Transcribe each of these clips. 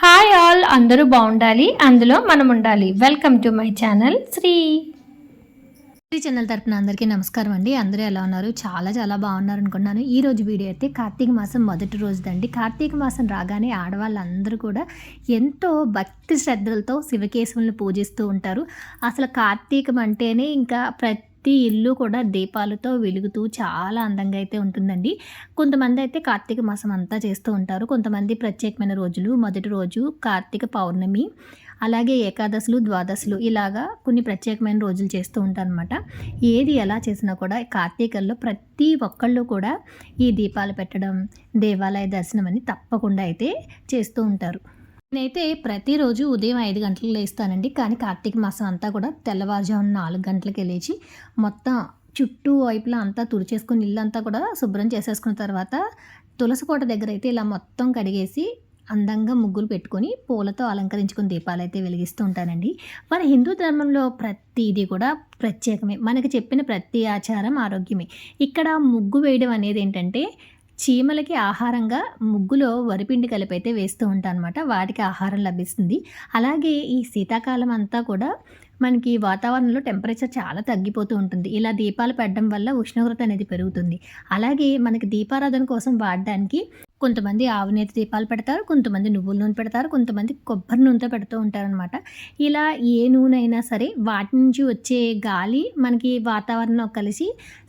Hi all, అందరూ బాగుండాలి, అందులో మనం ఉండాలి. Welcome to my channel Sri channel తరపున అందరికీ నమస్కారం అండి. అందరూ ఎలా ఉన్నారు? చాలా బాగున్నారు అనుకున్నాను. ఈ రోజు వీడియో అయితే కార్తీక మాసం మొదటి రోజుదండి. కార్తీక మాసం రాగానే ఆడవాళ్ళందరూ కూడా ఎంతో భక్తి శ్రద్ధలతో శివకేశవులను పూజిస్తూ ఉంటారు. అసలు కార్తీకం అంటేనే ఇంకా ప్రతి ఇల్లు కూడా దీపాలతో వెలుగుతూ చాలా అందంగా అయితే ఉంటుందండి. కొంతమంది అయితే కార్తీక మాసం అంతా చేస్తూ ఉంటారు. కొంతమంది ప్రత్యేకమైన రోజులు, మొదటి రోజు కార్తీక పౌర్ణమి, అలాగే ఏకాదశులు, ద్వాదశులు ఇలాగా కొన్ని ప్రత్యేకమైన రోజులు చేస్తూ ఉంటారనమాట. ఏది ఎలా చేసినా కూడా కార్తీకంలో ప్రతి ఒక్కళ్ళు కూడా ఈ దీపాలు పెట్టడం, దేవాలయ దర్శనం అని తప్పకుండా అయితే చేస్తూ ఉంటారు. నేనైతే ప్రతిరోజు ఉదయం 5 గంటలకు లేస్తానండి. కానీ కార్తీక మాసం అంతా కూడా తెల్లవారుజామున 4 గంటలకే లేచి మొత్తం చుట్టూ వైపులా అంతా తుడిచేసుకుని ఇల్లంతా కూడా శుభ్రం చేసేసుకున్న తర్వాత తులసి కోట దగ్గర అయితే ఇలా మొత్తం కడిగేసి అందంగా ముగ్గులు పెట్టుకొని పూలతో అలంకరించుకుని దీపాలు అయితే వెలిగిస్తూ ఉంటానండి. మన హిందూ ధర్మంలో ప్రతిదీ కూడా ప్రత్యేకమే. మనకి చెప్పిన ప్రతి ఆచారం ఆరోగ్యమే. ఇక్కడ ముగ్గు వేయడం అనేది ఏంటంటే చీమలకి ఆహారంగా ముగ్గులో వరిపిండి కలిపి అయితే వేస్తూ ఉంటాను అనమాట. వాటికి ఆహారం లభిస్తుంది. అలాగే ఈ శీతాకాలం అంతా కూడా మనకి వాతావరణంలో టెంపరేచర్ చాలా తగ్గిపోతూ ఉంటుంది. ఇలా దీపాలు పెట్టడం వల్ల ఉష్ణోగ్రత అనేది పెరుగుతుంది. అలాగే మనకి దీపారాధన కోసం వాడడానికి కొంతమంది ఆవు నేతి దీపాలు పెడతారు, కొంతమంది నువ్వుల నూనె పెడతారు, కొంతమంది కొబ్బరి నూనెతో పెడుతూ ఉంటారనమాట. ఇలా ఏ నూనె అయినా సరే వాటి నుంచి వచ్చే గాలి మనకి వాతావరణంలో కలిసి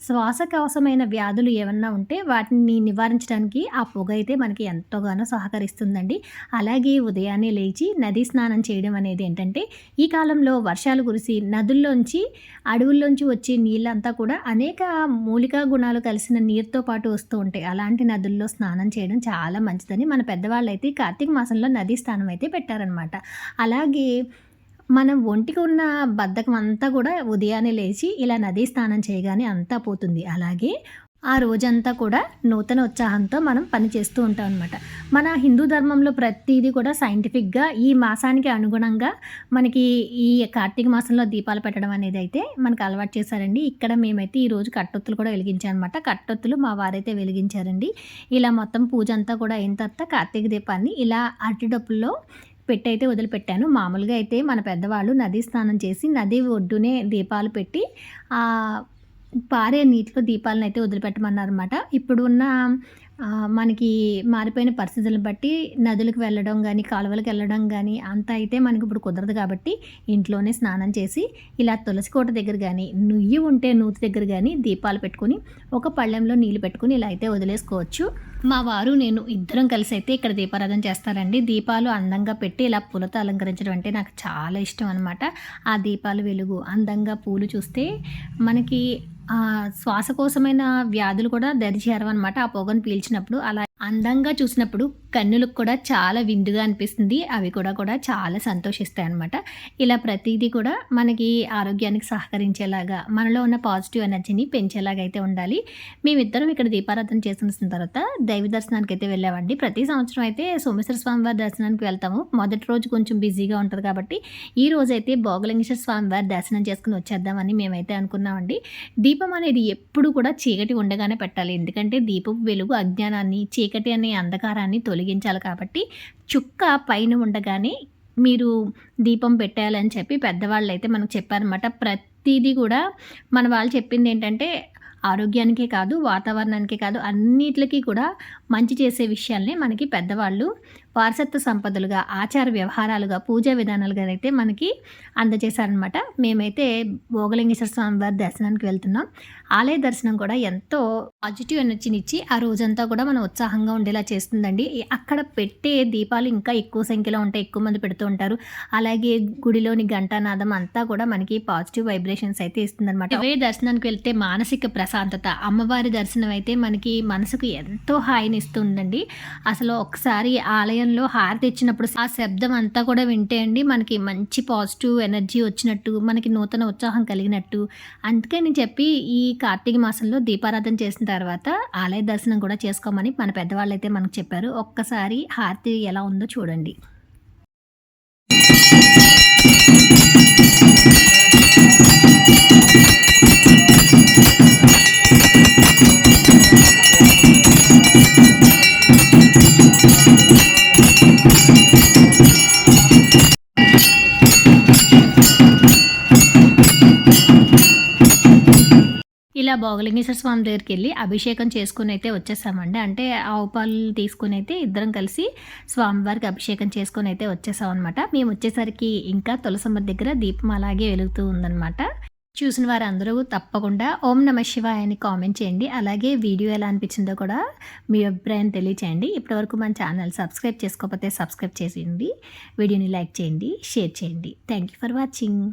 శ్వాసకోశమైన వ్యాధులు ఏమన్నా ఉంటే వాటిని నివారించడానికి ఆ పొగ అయితే మనకి ఎంతోగానో సహకరిస్తుందండి. అలాగే ఉదయాన్నే లేచి నదీ స్నానం చేయడం అనేది ఏంటంటే ఈ కాలంలో వర్షాలు కురిసి నదుల్లోంచి అడవుల్లోంచి వచ్చే నీళ్ళంతా కూడా అనేక మూలికా గుణాలు కలిసిన నీరుతో పాటు వస్తూ ఉంటాయి. అలాంటి నదుల్లో స్నానం చేయడం చాలా మంచిదని మన పెద్దవాళ్ళు అయితే కార్తీక మాసంలో నదీ స్నానం అయితే పెట్టారనమాట. అలాగే మనం ఒంటికి ఉన్న బద్ధకం అంతా కూడా ఉదయాన్నే లేచి ఇలా నదీ స్నానం చేయగానే అంతా పోతుంది. అలాగే ఆ రోజంతా కూడా నూతన ఉత్సాహంతో మనం పని చేస్తూ ఉంటాం అనమాట. మన హిందూ ధర్మంలో ప్రతిదీ కూడా సైంటిఫిక్గా ఈ మాసానికి అనుగుణంగా మనకి ఈ కార్తీక మాసంలో దీపాలు పెట్టడం అనేది అయితే మనకు అలవాటు చేశారండి. ఇక్కడ మేమైతే ఈరోజు కట్టొత్తులు కూడా వెలిగించామన్నమాట. కట్టొత్తులు మా వారైతే వెలిగించారండి. ఇలా మొత్తం పూజ అంతా కూడా అయిన తర్వాత కార్తీక దీపాన్ని ఇలా అరటిడప్పుల్లో పెట్టి అయితే వదిలిపెట్టాను. మామూలుగా అయితే మన పెద్దవాళ్ళు నదీ స్నానం చేసి నది ఒడ్డునే దీపాలు పెట్టి పారే నీటిలో దీపాలను అయితే వదిలిపెట్టమన్నారన్నమాట. ఇప్పుడున్న మనకి మారిపోయిన పరిస్థితులను బట్టి నదులకు వెళ్ళడం కానీ కాలువలకు వెళ్ళడం కానీ అంతా అయితే మనకి ఇప్పుడు కుదరదు. కాబట్టి ఇంట్లోనే స్నానం చేసి ఇలా తులసి కోట దగ్గర కానీ నుయ్యి ఉంటే నూతి దగ్గర కానీ దీపాలు పెట్టుకుని ఒక పళ్ళెంలో నీళ్ళు పెట్టుకుని ఇలా అయితే వదిలేసుకోవచ్చు. మా వారు నేను ఇద్దరం కలిసి అయితే ఇక్కడ దీపారాధన చేస్తారండి. దీపాలు అందంగా పెట్టి ఇలా పూలతో అలంకరించడం అంటే నాకు చాలా ఇష్టం అనమాట. ఆ దీపాల వెలుగు, అందంగా పూలు చూస్తే మనకి శ్వాసకోశమైన వ్యాధులు కూడా దరిచేరవన్నమాట. ఆ పొగను పీల్చినప్పుడు అలా అందంగా చూసినప్పుడు కన్నులకు కూడా చాలా విందుగా అనిపిస్తుంది. అవి కూడా చాలా సంతోషిస్తాయి అన్నమాట. ఇలా ప్రతిదీ కూడా మనకి ఆరోగ్యానికి సహకరించేలాగా మనలో ఉన్న పాజిటివ్ ఎనర్జీని పెంచేలాగా అయితే ఉండాలి. మేమిద్దరం ఇక్కడ దీపారాధన చేసిన తర్వాత దైవ దర్శనానికి అయితే వెళ్ళామండి. ప్రతి సంవత్సరం అయితే సోమేశ్వర స్వామివారి దర్శనానికి వెళ్తాము. మొదటి రోజు కొంచెం బిజీగా ఉంటుంది కాబట్టి ఈ రోజైతే భోగలింగేశ్వర స్వామివారి దర్శనం చేసుకుని వచ్చేద్దామని మేమైతే అనుకున్నామండి. దీపం అనేది ఎప్పుడు కూడా చీకటి ఉండగానే పెట్టాలి. ఎందుకంటే దీపం వెలుగు అజ్ఞానాన్ని, చీకటి అనే అంధకారాన్ని తొలగించాలి. కాబట్టి చుక్క పైన ఉండగానే మీరు దీపం పెట్టాలని చెప్పి పెద్దవాళ్ళు అయితే మనకు చెప్పారన్నమాట. ప్రతిదీ కూడా మన వాళ్ళు చెప్పింది ఏంటంటే ఆరోగ్యానికే కాదు, వాతావరణానికే కాదు, అన్నిటికీ కూడా మంచి చేసే విషయాల్ని మనకి పెద్దవాళ్ళు వారసత్వ సంపదలుగా, ఆచార వ్యవహారాలుగా, పూజా విధానాలుగా అయితే మనకి అందజేశారనమాట. మేమైతే భోగలింగేశ్వర స్వామి వారి దర్శనానికి వెళ్తున్నాం. ఆలయ దర్శనం కూడా ఎంతో పాజిటివ్ ఎనర్జీని ఇచ్చి ఆ రోజంతా కూడా మనం ఉత్సాహంగా ఉండేలా చేస్తుందండి. అక్కడ పెట్టే దీపాలు ఇంకా ఎక్కువ సంఖ్యలో ఉంటాయి, ఎక్కువ మంది పెడుతూ ఉంటారు. అలాగే గుడిలోని ఘంటానాదం అంతా కూడా మనకి పాజిటివ్ వైబ్రేషన్స్ అయితే ఇస్తుందన్నమాట. అవే దర్శనానికి వెళ్తే మానసిక ప్రశాంతత, అమ్మవారి దర్శనం అయితే మనకి మనసుకు ఎంతో హాయిని ఇస్తుందండి. అసలు ఒకసారి ఆలయంలో హారతి ఇచ్చినప్పుడు ఆ శబ్దం అంతా కూడా వింటే అండి మనకి మంచి పాజిటివ్ ఎనర్జీ వచ్చినట్టు, మనకి నూతన ఉత్సాహం కలిగినట్టు. అందుకని చెప్పి ఈ కార్తీక మాసంలో దీపారాధన చేసిన తర్వాత ఆలయ దర్శనం కూడా చేసుకోమని మన పెద్దవాళ్ళు అయితే మనకు చెప్పారు. ఒక్కసారి హారతి ఎలా ఉందో చూడండి. ఇలా భోగలింగేశ్వర స్వామి దగ్గరికి వెళ్ళి అభిషేకం చేసుకుని అయితే వచ్చేసామండి. అంటే ఆవు పాలు తీసుకుని అయితే ఇద్దరం కలిసి స్వామివారికి అభిషేకం చేసుకొని అయితే వచ్చేసాం అనమాట. మేము వచ్చేసరికి ఇంకా తులసమ్మ దగ్గర దీపం అలాగే వెలుగుతూ ఉందన్నమాట. చూసిన వారందరూ తప్పకుండా ఓం నమః శివాయ అని కామెంట్ చేయండి. అలాగే వీడియో ఎలా అనిపించిందో కూడా మీ అభిప్రాయం తెలియచేయండి. ఇప్పటివరకు మన ఛానల్ సబ్స్క్రైబ్ చేసుకోకపోతే సబ్స్క్రైబ్ చేసేయండి. వీడియోని లైక్ చేయండి, షేర్ చేయండి. Thank you for watching.